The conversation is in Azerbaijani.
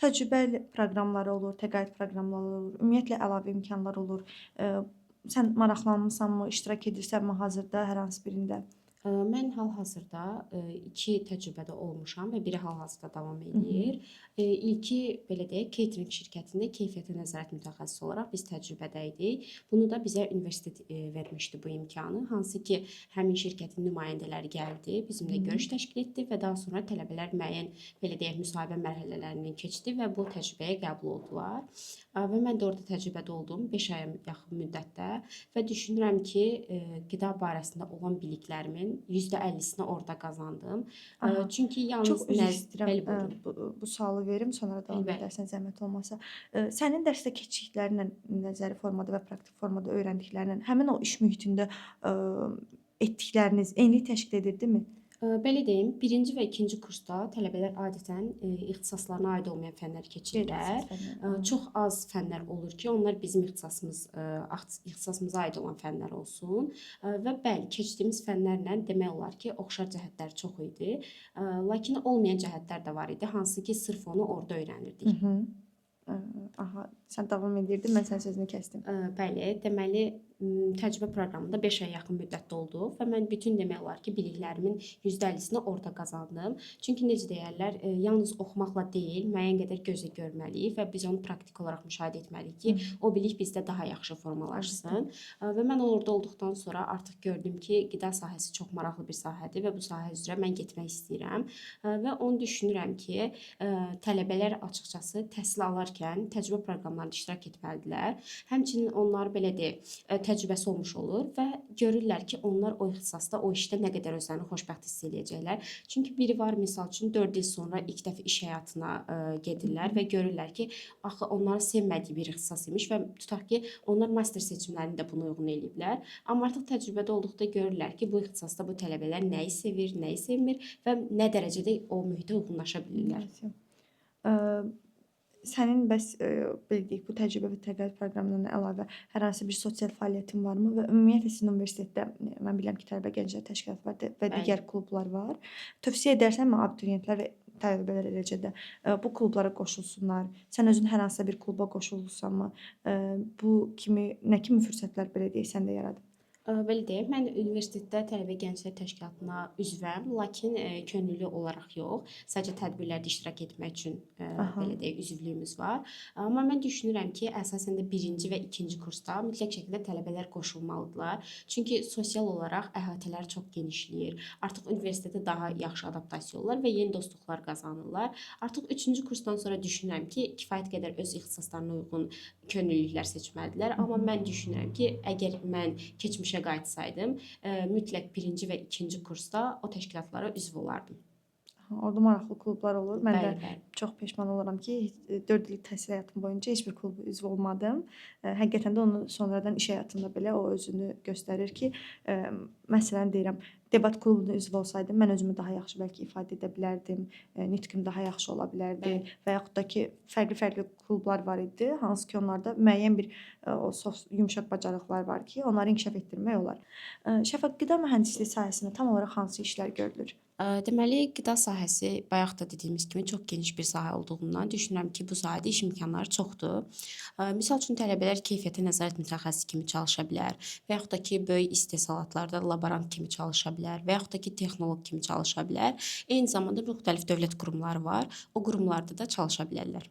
Təcrübəli proqramları olur, təqaüd proqramları olur, ümumiyyətlə əlavə imkanlar olur. Sən maraqlanmısanmı, iştirak edirsənmi hazırda hər hansı birində? Mən hal-hazırda 2 təcrübədə olmuşam və biri hal-hazırda davam Hı hı. edir. İlki belə deyək, catering şirkətində keyfiyyətə nəzarət mütəxəssisi olaraq biz təcrübədə idik. Bunu da bizə universitet vermişdi bu imkanı. Hansı ki, həmin şirkətin nümayəndələri gəldi, Hı bizimlə hı. görüş təşkil etdi və daha sonra tələbələr müəyyən belə deyək, müsahibə mərhələlərindən keçdi və bu təcrübəyə qəbul oldular. Və mən də orada təcrübədə oldum 5 aya yaxın müddətdə və düşünürəm ki, qida barəsində olan biliklərimin %50-sini orada qazandım. Aha. Çünki Çox yalnız üzr istəyirəm, bəli, buyurun. bu sualı verim, sonra davam Bəli, bəli. edərsən zəhmət olmasa. Sənin dərsdə keçdiklərinlə, nəzəri formada və praktik formada öyrəndiklərinlə həmin o iş mühitində, etdikləriniz eyni təşkil edirdimi? Belə deyim, 1-ci və 2-ci kursda tələbələr adətən, ixtisaslarına aid olmayan fənləri keçirlər. Qeyri-ixtisas Çox az fənlər olur ki, onlar bizim ixtisasımıza aid olan fənlər olsun. Və bəli, keçdiyimiz fənlərlə demək olar ki, oxşar cəhətlər çox idi. Lakin olmayan cəhətlər də var idi, hansı ki, sırf onu orada Hı öyrənirdik. hı. Aha, sən davam edirdin, mən sənin sözünü kəsdim. Bəli, deməli, təcrübə proqramında 5 aya yaxın müddətdə olduq və mən bütün demək olar ki, biliklərimin %50-sini orada qazandım. Çünki necə deyərlər, yalnız oxumaqla deyil, müəyyən qədər gözlə görməliyik və biz onu praktik olaraq müşahidə etməliyik ki, Hı. o bilik bizdə daha yaxşı formalaşsın. Və mən orada olduqdan sonra artıq gördüm ki, qida sahəsi çox maraqlı bir sahədir və bu sahə üzrə mən getmək istəyirəm. Və onu düşünürəm ki, tələbələr açıqcası təhsil alarkən təcrübə proqramlarında iştirak etməlidirlər. Həmçinin onlar belə deyək, təcrübəsi olmuş olur və görürlər ki, onlar o ixtisasda, o işdə nə qədər özlərini xoşbəxt hiss eləyəcəklər. Çünki biri var, misal üçün 4 il sonra ilk dəfə iş həyatına gedirlər və görürlər ki, axı onların sevmədiyi bir ixtisas imiş və tutaq ki, onlar master seçimlərini də buna uyğun eləyiblər. Amma artıq təcrübədə olduqda görürlər ki, bu ixtisasda bu tələbələr nəyi sevir, nəyi sevmir və nə dərəcədə o mühitə uyğunlaşa bilirlər. Eee, Sənin bəs, belə deyək, bu təcrübə və təqaüd proqramından əlavə hər hansı bir sosial fəaliyyətin varmı və ümumiyyətlə sizin universitetdə, mən bilirəm ki, tələbə gənclər təşkilatı var və Bəli. digər klublar var. Tövsiyə edərsənmi abituriyentlər və tələbələr eləcə də, bu klublara qoşulsunlar? Sən özün hər hansısa bir kluba qoşulmusanmı? Bu kimi nə kimi fürsətlər, belə deyək, səndə yaradıb? Belə deyim, mən universitetdə Tələbə Gənclər Təşkilatına üzvəm, lakin könüllü olaraq yox, sadəcə tədbirlərdə iştirak etmək üçün Aha. belə deyək, üzvlüyümüz var. Amma mən düşünürəm ki, əsasən də 1-ci və 2-ci kursda mütləq şəkildə tələbələr qoşulmalıdırlar. Çünki sosial olaraq əhatələr çox genişləyir. Artıq universitetdə daha yaxşı adaptasiya olurlar və yeni dostluqlar qazanırlar. Artıq 3-cü kursdan sonra düşünürəm ki, kifayət qədər öz ixtisaslarına uyğun könüllülüklər seçməlidirlər. Hı Amma hı. mən düşünürəm ki, əgər mən keçmişə qayıtsaydım, mütləq 1-ci və 2-ci kursda o təşkilatlara üzv olardım. Orada maraqlı klublar olur. Mən də Bəli, bəli. çox peşman oluram ki, 4 illik təhsil həyatım boyunca heç bir kluba üzv olmadım. Həqiqətən də onu sonradan iş həyatında belə o özünü göstərir ki, məsələn deyirəm, debat klubuna üzv olsaydım mən özümü daha yaxşı bəlkə ifadə edə bilərdim, nitqim daha yaxşı ola bilərdi Bəli. və yaxud da ki, fərqli-fərqli klublar var idi, hansı ki, onlarda müəyyən bir o yumşaq bacarıqlar var ki, onları inkişaf etdirmək olar. Şəfaq, qida mühəndisliyi sahəsində tam olaraq hansı işlər görülür? Deməli, qida sahəsi bayaq da dediyimiz kimi çox geniş bir sahə olduğundan düşünürəm ki, bu sahədə iş imkanları çoxdur. Misal üçün tələbələr keyfiyyətə nəzarət mütəxəssisi kimi çalışa bilər və yaxud da ki, böyük istehsalatlarda laborant kimi çalışa bilər və yaxud da ki, texnoloq kimi çalışa bilər. Eyni zamanda müxtəlif dövlət qurumları var. O qurumlarda da çalışa bilərlər.